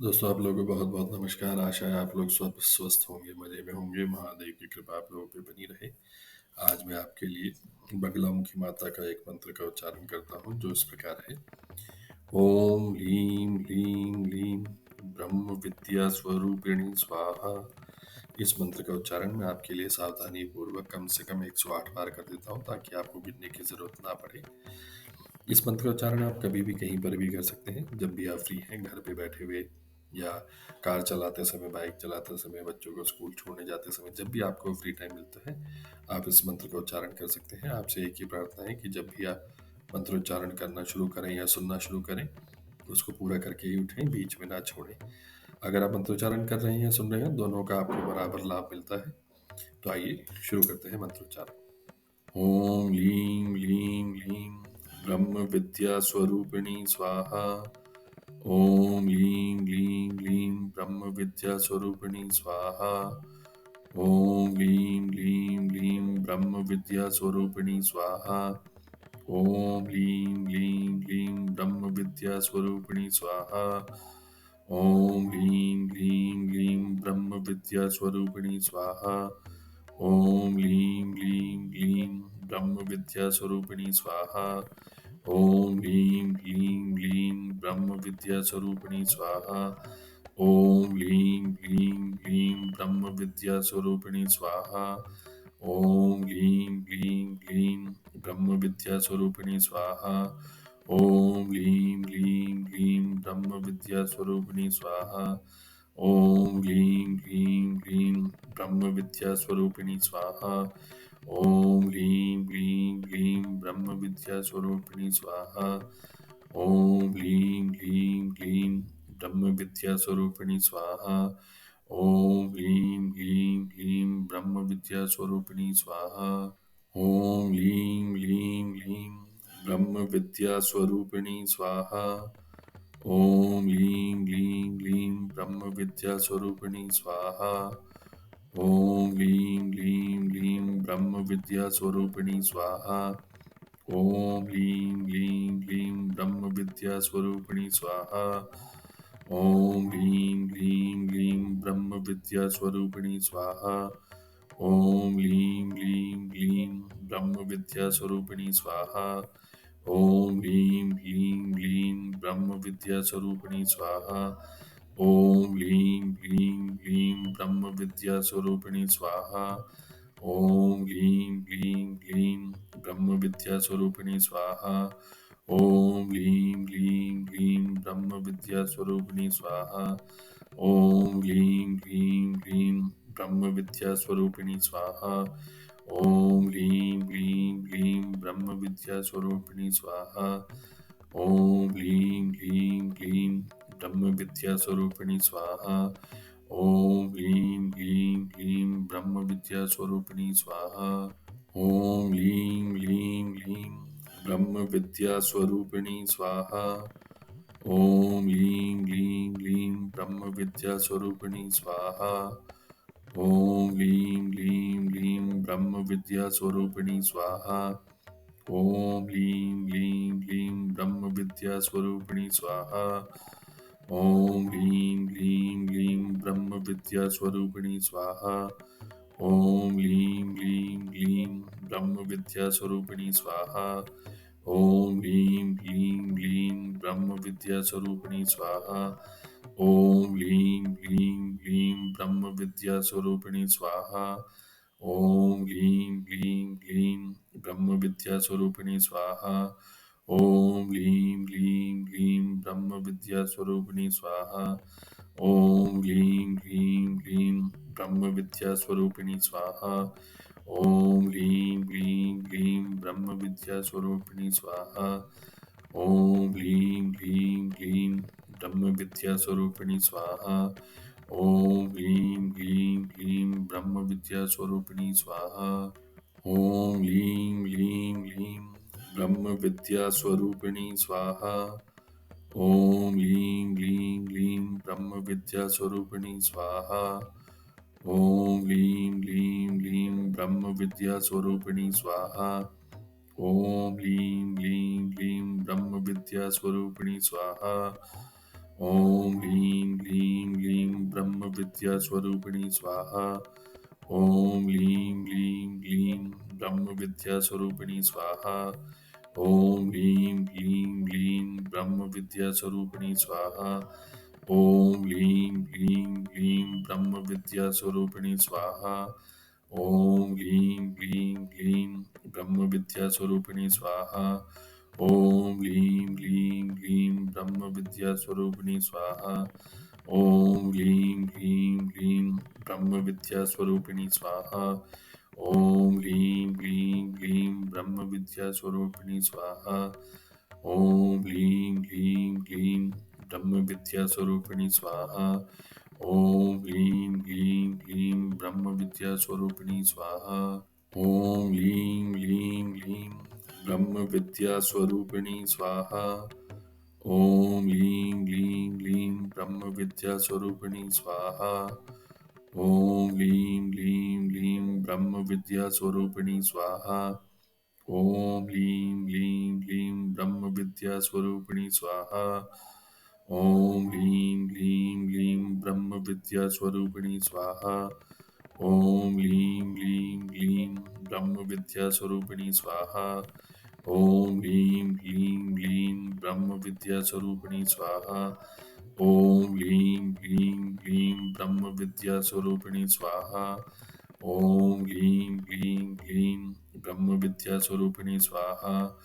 दोस्तों, आप लोगों को बहुत बहुत नमस्कार। आशा है आप लोग सब स्वस्थ होंगे, मज़े में होंगे। महादेव की कृपा आप लोगों पे बनी रहे। आज मैं आपके लिए बगलामुखी माता का एक मंत्र का उच्चारण करता हूँ जो इस प्रकार है। ओम ह्रीं ह्रीं ह्रीं ब्रह्म विद्या स्वरूपिणी स्वाहा। इस मंत्र का उच्चारण मैं आपके लिए सावधानी पूर्वक कम से कम 108 बार कर देता हूँ ताकि आपको गिनने की ज़रूरत ना पड़े। इस मंत्र का उच्चारण आप कभी भी कहीं पर भी कर सकते हैं, जब भी आप फ्री हैं, घर पे बैठे हुए या कार चलाते समय, बाइक चलाते समय, बच्चों को स्कूल छोड़ने जाते समय, जब भी आपको फ्री टाइम मिलता है आप इस मंत्र का उच्चारण कर सकते हैं। आपसे एक ही प्रार्थना है कि जब भी आप मंत्रोच्चारण करना शुरू करें या सुनना शुरू करें, उसको पूरा करके ही उठें, बीच में ना छोड़ें। अगर आप मंत्रोच्चारण कर रहे हैं या सुन रहे हैं, दोनों का आपको बराबर लाभ मिलता है। तो आइए शुरू करते हैं मंत्रोच्चारण। ओम ह्रीं ह्रीं ह्रीं ब्रह्म विद्या स्वरूपिणी स्वाहा। ओम ह्रीं ह्रीं ह्रीं ब्रह्म विद्या स्वरूपिणी स्वाहा। ओम ह्रीं ह्रीं ह्रीं ब्रह्म विद्या स्वरूपिणी स्वाहा। ओम ह्रीं ह्रीं ह्रीं ब्रह्म विद्या स्वरूपिणी स्वाहा। ओम ह्रीं ह्रीं ह्रीं ब्रह्म विद्या स्वरूपिणी स्वाहा। ओम ह्रीं ह्रीं ह्रीं ब्रह्म विद्या स्वरूपिणी स्वाहा। ओम ह्रीं ह्रीं ह्रीं ब्रह्म विद्या स्वरूपिणी स्वाहा। ओम ह्रीं ह्रीं ह्रीं ब्रह्म विद्या स्वरूपिणी स्वाहा। ओम ह्रीं ह्रीं ह्रीं ब्रह्म विद्या स्वरूपिणी स्वाहा। ओम ह्रीं ह्रीं ह्रीं ब्रह्म विद्या स्वरूपिणी स्वाहा। ओम ह्रीं ह्रीं ह्रीं ब्रह्म विद्या स्वरूपिणी स्वाहा। ओम ह्रीं ह्रीं ह्रीं ब्रह्म विद्या स्वरूपिणी स्वाहा। ओम ह्रीं ह्रीं ह्रीं ब्रह्म विद्या स्वरूपिणी स्वाहा। ओम ह्रीं ह्रीं ह्रीं ब्रह्म विद्या स्वरूपिणी स्वाहा। ओम ह्रीं ह्रीं ह्रीं ब्रह्म विद्या स्वरूपिणी स्वाहा। ओम ह्रीं ह्रीं ह्रीं ब्रह्म विद्या स्वरूपिणी स्वाहा। ओम ह्रीं ह्रीं ह्रीं ब्रह्म विद्या स्वरूपिणी स्वाहा। ओम ह्रीं ह्रीं ह्रीं ब्रह्म विद्या स्वरूपिणी स्वाहा। ओम ह्रीं ह्रीं ह्रीं ब्रह्म विद्या स्वरूपिणी स्वाहा। ओम ह्रीं ह्रीं ह्रीं ब्रह्म विद्या स्वरूपिणी स्वाहा। ओम ह्रीं ह्रीं ह्रीं ब्रह्म विद्या स्वरूपिणी स्वाहा। ओम ह्रीं ह्रीं ह्रीं ब्रह्म विद्या स्वरूपिणी स्वाहा। ओम ह्रीं ह्रीं ह्रीं ब्रह्म विद्या स्वरूपिणी स्वाहा। ओम ह्रीं ह्रीं ह्रीं ब्रह्म विद्या स्वरूपिणी स्वाहा। ओम ह्रीं ह्रीं ह्रीं ब्रह्म विद्या स्वरूपिणी स्वाहा। ओम ह्रीं ह्रीं ह्रीं ब्रह्म विद्या स्वरूपिणी स्वाहा। ओम ह्रीं ह्रीं ह्रीं ब्रह्म विद्या स्वरूपिणी स्वाहा। ओम ह्रीं ह्रीं ह्रीं ब्रह्म विद्या स्वरूपिणी स्वाहा। ओम ह्रीं ह्रीं ह्रीं ब्रह्म विद्या स्वरूपिणी स्वाहा। ओम ह्रीं ह्रीं ह्रीं ब्रह्म विद्या स्वरूपिणी स्वाहा। ओम ह्रीं ह्रीं ह्रीं ब्रह्म विद्या स्वरूपिणी स्वाहा। ओम ह्रीं ह्रीं ह्रीं ब्रह्म विद्या स्वरूपिणी स्वाहा। ओम ह्रीं ह्रीं ह्रीं ब्रह्म विद्या स्वरूपिणी स्वाहा। ओम ह्रीं ह्रीं ह्रीं ब्रह्म विद्या स्वरूपिणी स्वाहा। ओम ह्रीं ह्रीं ह्रीं ब्रह्म विद्या स्वरूपिणी स्वाहा। ओम ह्रीं ह्रीं ह्रीं ब्रह्म विद्या स्वरूपिणी स्वाहा। ओम ह्रीं ह्रीं ह्रीं ब्रह्म विद्या स्वरूपिणी स्वाहा। ओम ह्रीं ह्रीं ह्रीं ब्रह्म विद्या स्वरूपिणी स्वाहा। ओम ह्रीं ह्रीं ह्रीं ब्रह्म विद्या स्वरूपिणी स्वाहा। ओम ह्रीं ह्रीं ह्रीं ब्रह्म विद्या स्वरूपिणी स्वाहा। ओम ह्रीं ह्रीं ह्रीं ब्रह्म विद्या स्वरूपिणी स्वाहा। ओम ह्रीं ह्रीं ह्रीं ब्रह्म विद्या स्वरूपिणी स्वाहा। ओम ह्रीं ह्रीं ह्रीं ब्रह्म विद्या स्वरूपिणी स्वाहा। ओम ह्रीं ह्रीं ह्रीं ब्रह्म विद्या स्वरूपिणी स्वाहा। ओम ह्रीं ह्रीं ह्रीं ब्रह्म विद्या स्वरूपिणी स्वाहा। ओम ह्रीं ह्रीं ह्रीं ब्रह्म विद्या स्वरूपिणी स्वाहा। ओम ह्रीं ह्रीं विद्यास्वरूपिणी स्वाहा। ॐ लीं लीं लीं ब्रह्मविद्यास्वरूपिणी स्वाहा। ॐ लीं लीं लीं ब्रह्मविद्यास्वरूपिणी स्वाहा। ॐ लीं लीं लीं ब्रह्मविद्यास्वरूपिणी स्वाहा। ॐ लीं लीं लीं ब्रह्मविद्यास्वरूपिणी स्वाहा। ॐ लीं लीं लीं ब्रह्मविद्यास्वरूपिणी स्वाहा। ॐ लीं लीं लीं ब्रह्मविद्यास्वरूपिणी स्वाहा। ॐ लीं लीं लीं ब्रह्मविद्यास्वरूपिणी स्वाहा। ॐ लीं लीं लीं ब्रह्मविद्यास्वरूपिणी स्वाहा। ॐ लीं लीं लीं ब्रह्मविद्यास्वरूपिणी स्वाहा। ॐ लीं लीं लीं ब्रह्मविद्यास्वरूपिणी स्वाहा। ॐ लीं लीं लीं ब्रह्मविद्यास्वरूपिणी स्वाहा। ॐ लीं लीं लीं ब्रह्मविद्यास्वरूपिणी स्वाहा। ॐ लीं लीं लीं ब्रह्मविद्यास्वरूपिणी स्वाहा। ॐ लीं लीं लीं ब्रह्मविद्यास्वरूपिणी स्वाहा। ॐ लीं लीं लीं ब्रह्मविद्यास्वरूपिणी स्वाहा। ॐ लीं लीं लीं ब्रह्मविद्यास्वरूपिणी स्वाहा। ॐ लीं लीं लीं ब्रह्मविद्यास्वरूपिणी स्वाहा। ॐ लीं लीं लीं ब्रह्मविद्यास्वरूपिणी स्वाहा।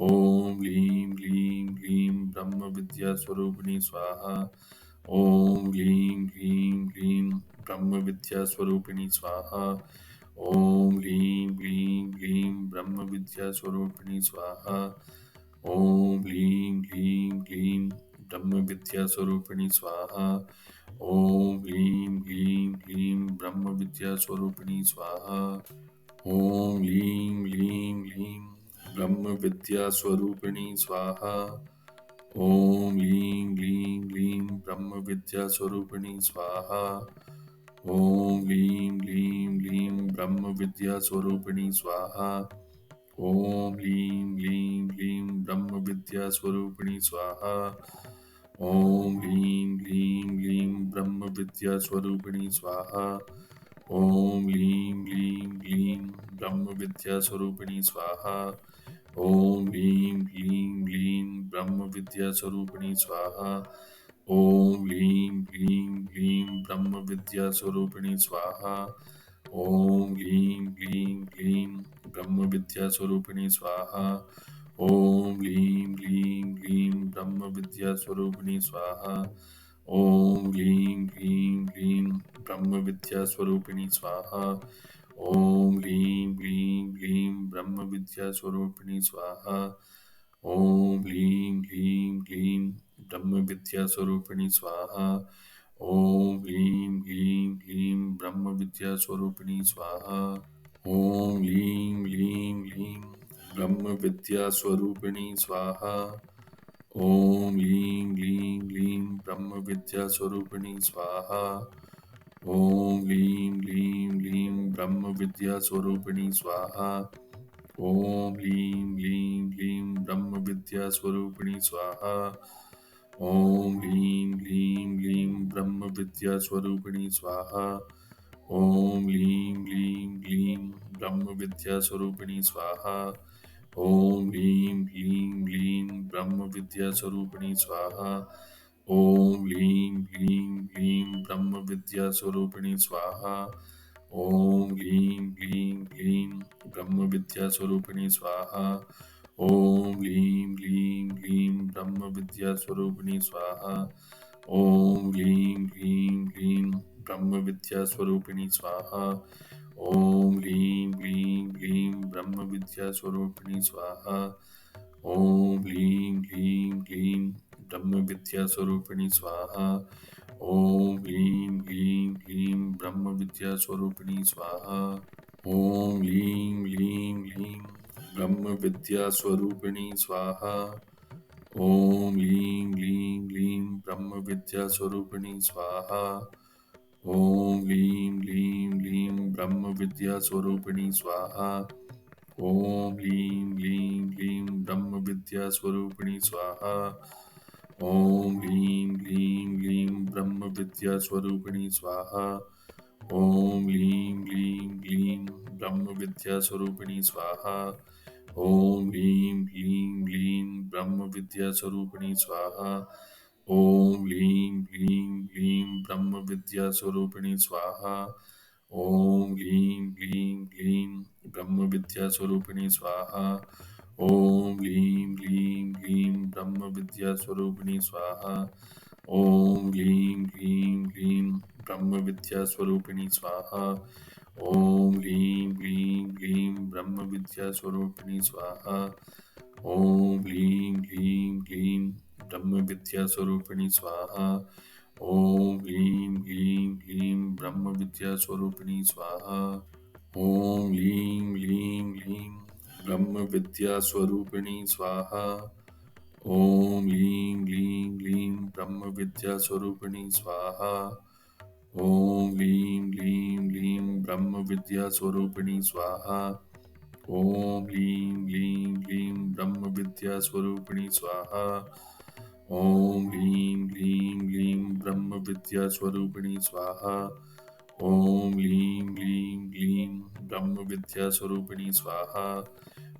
ॐ लीं लीं लीं ब्रह्मविद्यास्वरूपिणी स्वाहा। ॐ लीं लीं लीं ब्रह्मविद्यास्वरूपिणी स्वाहा। ॐ लीं लीं लीं ब्रह्मविद्यास्वरूपिणी स्वाहा। ॐ लीं लीं लीं ब्रह्मविद्यास्वरूपिणी स्वाहा। ॐ लीं लीं लीं ब्रह्मविद्यास्वरूपिणी स्वाहा। ॐ लीं लीं लीं ब्रह्मविद्यास्वरूपिणी स्वाहा। ॐ लीं लीं लीं ब्रह्मविद्यास्वरूपिणी स्वाहा। ॐ लीं लीं लीं ब्रह्मविद्यास्वरूपिणी स्वाहा। ॐ लीं लीं लीं ब्रह्मविद्यास्वरूपिणी स्वाहा। ॐ लीं लीं लीं ब्रह्मविद्यास्वरूपिणी स्वाहा। ॐ लीं लीं लीं ब्रह्मविद्यास्वरूपिणी स्वाहा। ॐ लीं लीं लीं ब्रह्मविद्यास्वरूपिणी स्वाहा। ॐ लीं लीं लीं ब्रह्मविद्यास्वरूपिणी स्वाहा। ॐ लीं लीं लीं ब्रह्मविद्यास्वरूपिणी स्वाहा। ॐ लीं लीं लीं ब्रह्मविद्यास्वरूपिणी स्वाहा। ॐ लीं लीं लीं ब्रह्मविद्यास्वरूपिणी स्वाहा। ॐ लीं लीं लीं ब्रह्मविद्यास्वरूपिणी स्वाहा। ॐ लीं लीं लीं ब्रह्मविद्यास्वरूपिणी स्वाहा। ॐ लीं लीं लीं ब्रह्मविद्यास्वरूपिणी स्वाहा। ॐ लीं लीं लीं ब्रह्मविद्यास्वरूपिणी स्वाहा। ॐ लीं लीं लीं ब्रह्मविद्यास्वरूपिणी स्वाहा। ॐ लीं लीं लीं ब्रह्मविद्यास्वरूपिणी स्वाहा। ॐ लीं लीं लीं ब्रह्मविद्यास्वरूपिणी स्वाहा। ॐ लीं लीं लीं ब्रह्मविद्यास्वरूपिणी स्वाहा। ॐ लीं लीं लीं ब्रह्मविद्यास्वरूपिणी स्वाहा। ॐ लीं लीं लीं ब्रह्मविद्यास्वरूपिणी स्वाहा। ॐ लीं लीं लीं ब्रह्मविद्यास्वरूपिणी स्वाहा। ॐ लीं लीं लीं ब्रह्मविद्यास्वरूपिणी स्वाहा। ॐ लीं लीं लीं ब्रह्मविद्यास्वरूपिणी स्वाहा। ॐ लीं लीं लीं ब्रह्मविद्यास्वरूपिणी स्वाहा। ॐ लीं लीं लीं ब्रह्मविद्यास्वरूपिणी स्वाहा। ॐ लीं लीं लीं ब्रह्मविद्यास्वरूपिणी स्वाहा। ॐ लीं लीं लीं ब्रह्मविद्यास्वरूपिणी स्वाहा। ॐ लीं लीं लीं ब्रह्मविद्यास्वरूपिणी स्वाहा। ॐ लीं लीं लीं ब्रह्मविद्यास्वरूपिणी स्वाहा। ॐ लीं लीं लीं ब्रह्मविद्यास्वरूपिणी स्वाहा। ॐ लीं लीं लीं ब्रह्मविद्यास्वरूपिणी स्वाहा। ॐ लीं लीं लीं विद्या स्वरूपिणी स्वाहा। ओम लीं लीं लीं ब्रह्म विद्या स्वरूपिणी स्वाहा। ओम लीं लीं लीं ब्रह्म विद्या स्वरूपिणी स्वाहा। ओम लीं लीं लीं ब्रह्म विद्या स्वरूपिणी स्वाहा। ओम लीं लीं लीं ब्रह्म विद्या स्वरूपिणी स्वाहा। ओम लीं लीं लीं ब्रह्म विद्या स्वरूपिणी स्वाहा। ओम लीं लीं लीं ब्रह्म विद्या स्वरूपिणी स्वाहा। ओम लीं लीं लीं ब्रह्म विद्या स्वरूपिणी स्वाहा। ओम लीं लीं लीं ब्रह्म विद्या स्वरूपिणी स्वाहा। ओम लीं लीं लीं ब्रह्म विद्या स्वरूपिणी स्वाहा। ओम लीं लीं लीं ब्रह्म विद्या स्वरूपिणी स्वाहा। ओम लीं लीं लीं ब्रह्म विद्या स्वरूपिणी स्वाहा। ओम लीं लीं लीं ब्रह्म विद्या स्वरूपिणी स्वाहा। ओम लीं लीं लीं ब्रह्म विद्या स्वरूपिणी स्वाहा। ओम लीं लीं लीं ब्रह्म विद्या स्वरूपिणी स्वाहा। ओम लीं लीं लीं ब्रह्म विद्या स्वरूपिणी स्वाहा।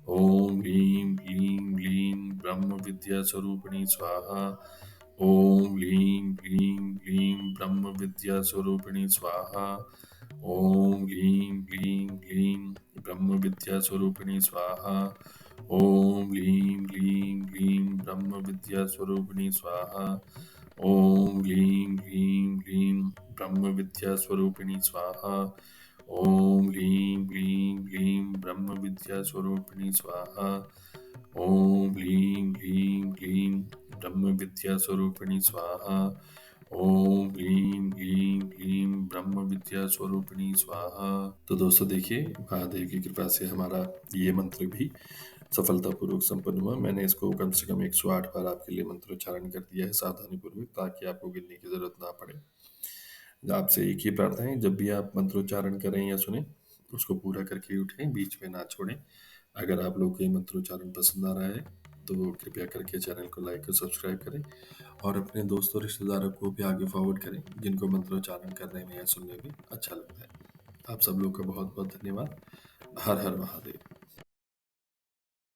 ओम लीं लीं लीं ब्रह्म विद्या स्वरूपिणी स्वाहा। ओम लीं लीं लीं ब्रह्म विद्या स्वरूपिणी स्वाहा। ओम लीं लीं लीं ब्रह्म विद्या स्वरूपिणी स्वाहा। ओम लीं लीं लीं ब्रह्म विद्या स्वरूपिणी स्वाहा। ओम लीं लीं लीं ब्रह्म विद्या स्वरूपिणी स्वाहा। ओम लीं लीं लीं ब्रह्म विद्या स्वरूपिणी स्वाहा। ओम लीं लीं लीं ब्रह्म विद्या स्वरूपिणी स्वाहा। ओम लीं लीं लीं ब्रह्म विद्या स्वरूपिणी स्वाहा। तो दोस्तों देखिए, महादेव की कृपा से हमारा ये मंत्र भी सफलतापूर्वक संपन्न हुआ। मैंने इसको कम से कम 108 बार आपके लिए मंत्रोच्चारण कर दिया है सावधानीपूर्वक, ताकि आपको गिनने की जरूरत ना पड़े। आपसे एक ही प्रार्थना है, जब भी आप मंत्रोच्चारण करें या सुने, उसको पूरा करके ही उठें, बीच में ना छोड़ें। अगर आप लोग को ये मंत्रोच्चारण पसंद आ रहा है तो कृपया करके चैनल को लाइक और सब्सक्राइब करें, और अपने दोस्तों रिश्तेदारों को भी आगे फॉरवर्ड करें जिनको मंत्रोच्चारण करने में या सुनने में अच्छा लगता है। आप सब लोग का बहुत बहुत धन्यवाद। हर हर महादेव।